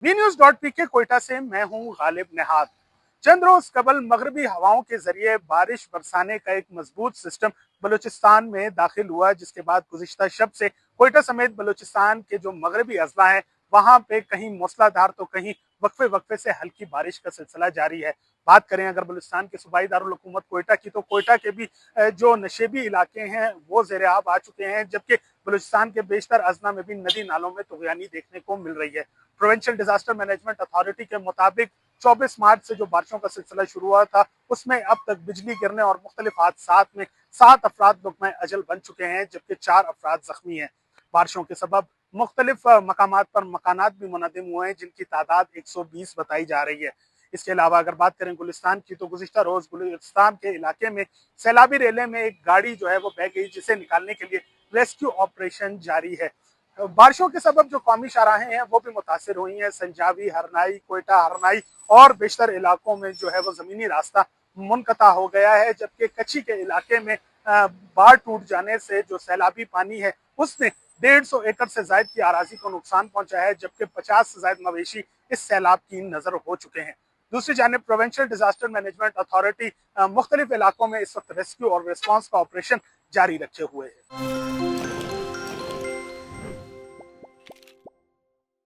VNews.pk Quetta से मैं हूं गालिब निहाद। चंद रोज कबल मगरबी हवाओं के जरिए बारिश बरसाने का एक मजबूत सिस्टम बलूचिस्तान में दाखिल हुआ, जिसके बाद गुज़िश्ता शब से कोयटा समेत बलूचिस्तान के जो मगरबी अजला हैं वहां पे कहीं मूसलाधार तो कहीं वक्फे वक्फे से हल्की बारिश का सिलसिला जारी है। बात करें अगर बलूचिस्तान के सूबाई दारुल हुकूमत कोयटा की, तो कोयटा के भी जो नशेबी इलाके हैं वो ज़ेर आब आ चुके हैं, जबकि बलूचिस्तान के बेशतर अजला में भी नदी नालों में तुगयानी देखने को मिल रही है। प्रोविंशियल डिजास्टर मैनेजमेंट अथॉरिटी के मुताबिक 24 मार्च से जो बारिशों का सिलसिला शुरू हुआ था उसमें अब तक बिजली गिरने और मुख्तलिफ हादसात में 7 अफराद लुक़्मा अजल बन चुके हैं, जबकि 4 अफराद जख्मी हैं। बारिशों के सबब मुख्तलिफ मकामात पर मकानात भी मुनहदिम हुए हैं, जिनकी तादाद 120 बताई जा रही है। इसके अलावा अगर बात करें गुलिस्तान की, तो गुज़िश्ता रोज गुलिस्तान के इलाके में सैलाबी रेले में एक गाड़ी जो है वो बह गई, जिसे निकालने के लिए रेस्क्यू ऑपरेशन जारी है। बारिशों के सबब जो कौमी शाहराहें हैं वो भी मुतासिर हुई हैं। संजावी, हरनाई, कोयटा हरनाई और बेशतर इलाकों में जो है वो जमीनी रास्ता मुनक़ता हो गया है, जबकि कच्ची के इलाके में बाढ़ टूट जाने से जो सैलाबी पानी है उसने 150 एकड़ से ज्यादा की आराजी को नुकसान पहुंचा है, जबकि 50 से ज्यादा मवेशी इस सैलाब की नजर हो चुके हैं। दूसरी जानिब प्रोविंशियल डिजास्टर मैनेजमेंट अथॉरिटी मुख्तलिफ इलाकों में इस वक्त रेस्क्यू और रिस्पॉन्स का ऑपरेशन जारी रखे हुए है।